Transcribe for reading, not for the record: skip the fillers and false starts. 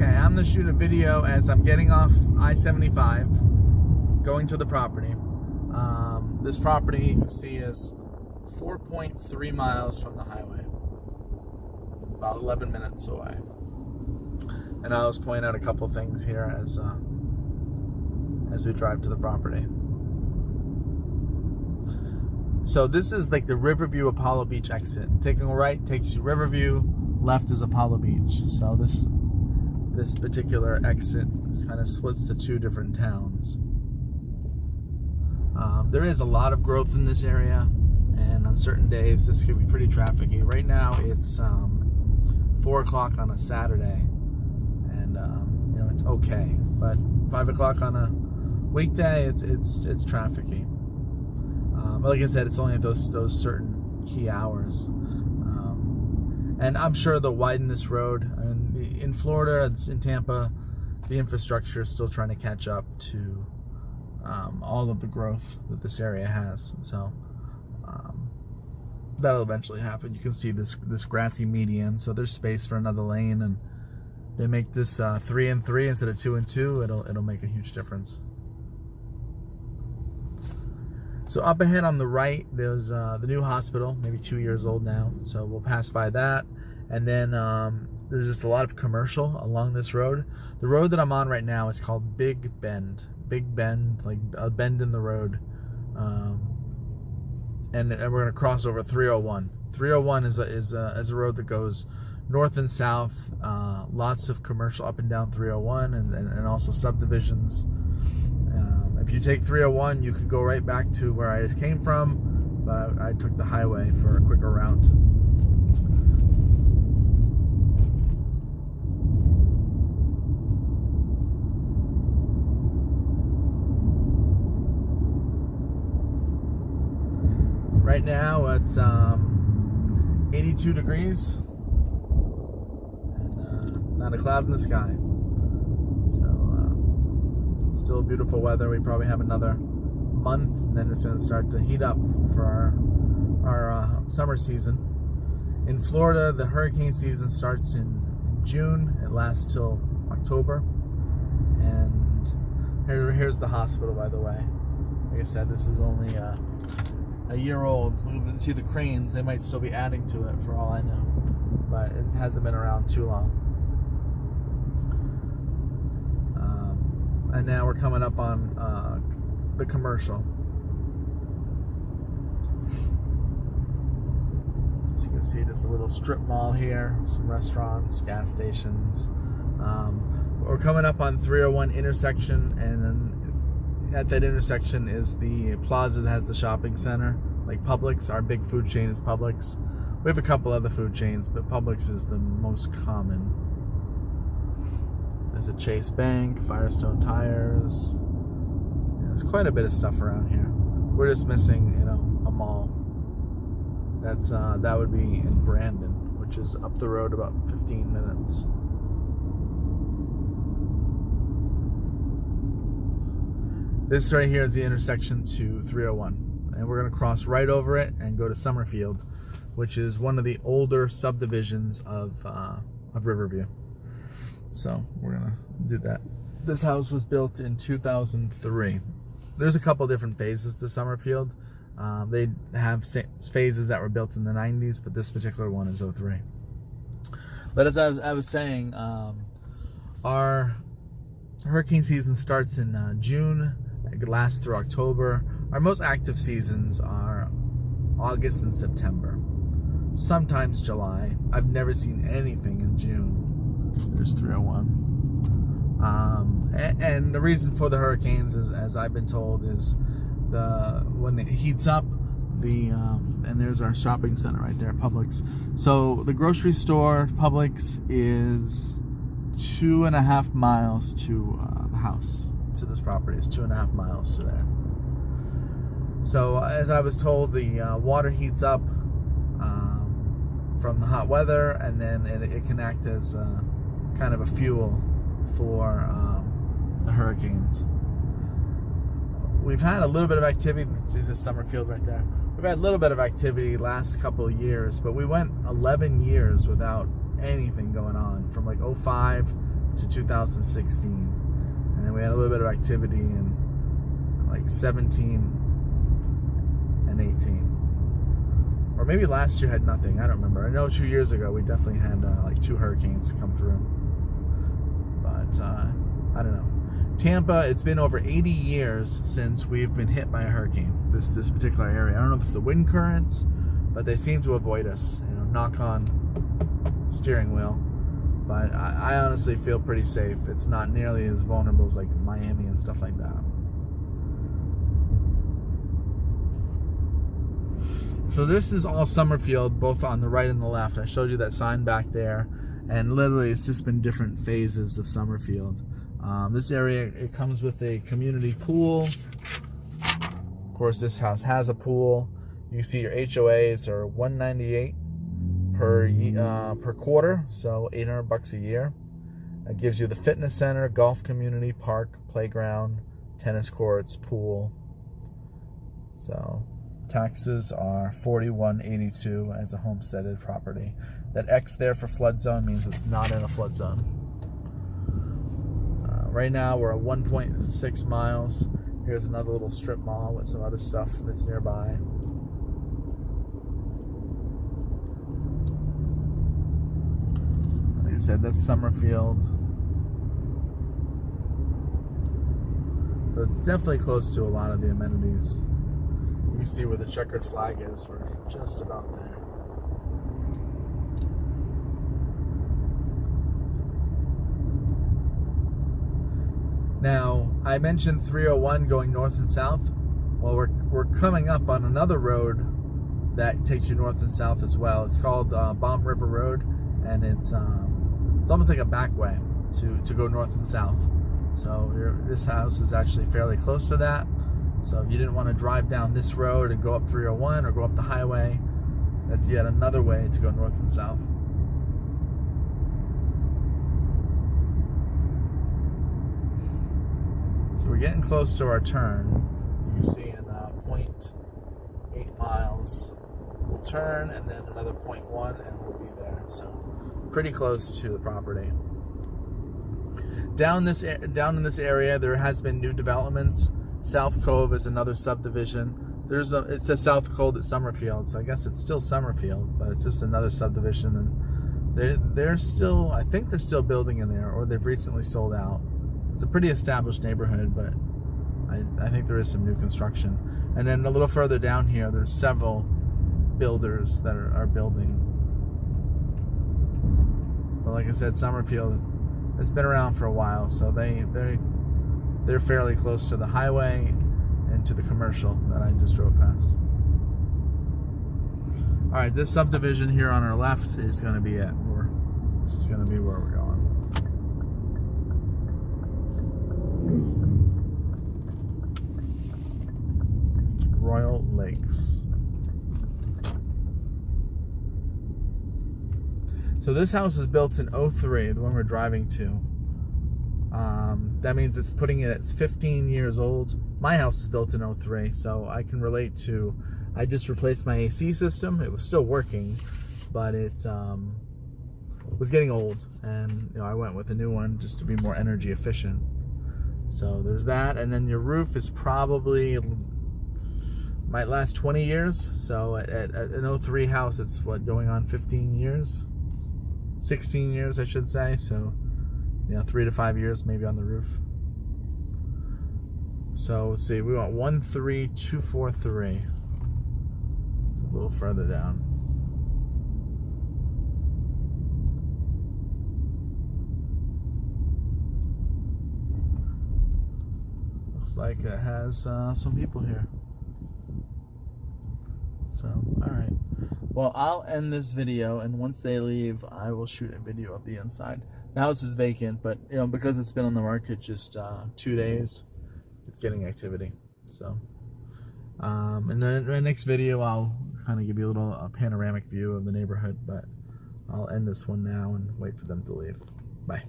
Okay, I'm gonna shoot a video as I'm getting off I-75, going to the property. This property, you can see, is 4.3 miles from the highway, about 11 minutes away. And I'll just point out a couple things here as we drive to the property. So this is like the Riverview Apollo Beach exit. Taking a right takes you Riverview, left is Apollo Beach. So this particular exit kind of splits the two different towns. There is a lot of growth in this area, and on certain days this could be pretty trafficy. Right now it's 4 o'clock on a Saturday, and you know, it's okay. But 5 o'clock on a weekday, it's trafficy. Like I said, it's only at those certain key hours. And I'm sure they'll widen this road. I mean, in Florida, it's in Tampa, the infrastructure is still trying to catch up to all of the growth that this area has. So that'll eventually happen. You can see this grassy median, so there's space for another lane, and they make this 3 and 3 instead of 2 and 2. It'll make a huge difference. So up ahead on the right, there's the new hospital, maybe 2 years old now. So we'll pass by that. And then there's just a lot of commercial along this road. The road that I'm on right now is called Big Bend. Big Bend, like a bend in the road. And we're going to cross over 301. 301 is a road that goes north and south. Lots of commercial up and down 301, and also subdivisions. If you take 301, you could go right back to where I just came from, but I took the highway for a quicker route. Right now it's 82 degrees and not a cloud in the sky. Still beautiful weather. We probably have another month, and then it's going to start to heat up for our summer season. In Florida, the hurricane season starts in June. It lasts till October. And here's the hospital, by the way. Like I said, this is only a year old. You can see the cranes. They might still be adding to it for all I know, but it hasn't been around too long. And now we're coming up on the commercial. As you can see, there's a little strip mall here, some restaurants, gas stations. We're coming up on 301 intersection, and then at that intersection is the plaza that has the shopping center, like Publix. Our big food chain is Publix. We have a couple other food chains, but Publix is the most common. There's a Chase Bank, Firestone Tires. There's quite a bit of stuff around here. We're just missing, you know, a mall. That would be in Brandon, which is up the road about 15 minutes. This right here is the intersection to 301, and we're going to cross right over it and go to Summerfield, which is one of the older subdivisions of Riverview. So we're gonna do that. This house was built in 2003. There's a couple different phases to Summerfield. They have phases that were built in the 90s, but this particular one is 03. But as I was saying, our hurricane season starts in June. It lasts through October. Our most active seasons are August and September. Sometimes July. I've never seen anything in June. There's 301. And the reason for the hurricanes is, as I've been told, is when it heats up, and there's our shopping center right there, Publix. So the grocery store, Publix, is 2.5 miles to the house, to this property. It's 2.5 miles to there. So as I was told, the water heats up from the hot weather, and then it can act as kind of a fuel for the hurricanes. We've had a little bit of activity. See this Summerfield right there. We've had a little bit of activity last couple of years, but we went 11 years without anything going on, from like 05 to 2016. And then we had a little bit of activity in like 17 and 18. Or maybe last year had nothing. I don't remember. I know 2 years ago we definitely had like 2 hurricanes come through. But I don't know. Tampa, it's been over 80 years since we've been hit by a hurricane, this particular area. I don't know if it's the wind currents, but they seem to avoid us. You know, knock on steering wheel. But I honestly feel pretty safe. It's not nearly as vulnerable as like Miami and stuff like that. So this is all Summerfield, both on the right and the left. I showed you that sign back there, and literally it's just been different phases of Summerfield. This area, it comes with a community pool. Of course, this house has a pool. You see your HOAs are $198 per quarter, so $800 a year. It gives you the fitness center, golf community, park, playground, tennis courts, pool. So taxes are $41.82 as a homesteaded property. That X there for flood zone means it's not in a flood zone. Right now we're at 1.6 miles. Here's another little strip mall with some other stuff that's nearby. Like I said, that's Summerfield. So it's definitely close to a lot of the amenities. You can see where the checkered flag is. We're just about there. Now, I mentioned 301 going north and south. Well, we're coming up on another road that takes you north and south as well. It's called Bomb River Road, and it's almost like a back way to go north and south. So this house is actually fairly close to that. So if you didn't want to drive down this road and go up 301 or go up the highway, that's yet another way to go north and south. So we're getting close to our turn. You can see in 0.8 miles we'll turn, and then another 0.1 and we'll be there. So pretty close to the property. Down in this area there has been new developments. South Cove is another subdivision. It says South Cove at Summerfield, so I guess it's still Summerfield, but it's just another subdivision, and they're still, I think they're still building in there, or they've recently sold out. It's a pretty established neighborhood, but I think there is some new construction. And then a little further down here, there's several builders that are building. But like I said, Summerfield has been around for a while, so they're fairly close to the highway and to the commercial that I just drove past. All right, this subdivision here on our left is going to be it. This is going to be where we're going. Royal Lakes. So this house was built in 03, the one we're driving to. That means it's putting it at 15 years old. My house is built in 03, so I can relate to, I just replaced my AC system. It was still working, but it was getting old, and I went with a new one just to be more energy efficient. So there's that, and then your roof is probably might last 20 years. So at an 03 house, it's what, going on 15 years, 16 years I should say. So 3 to 5 years maybe on the roof. So let's see, we want 13243. It's a little further down. Looks like it has some people here. So, alright. Well, I'll end this video, and once they leave, I will shoot a video of the inside. The house is vacant, but because it's been on the market just 2 days, it's getting activity. So, and then in the next video, I'll kind of give you a little panoramic view of the neighborhood, but I'll end this one now and wait for them to leave. Bye.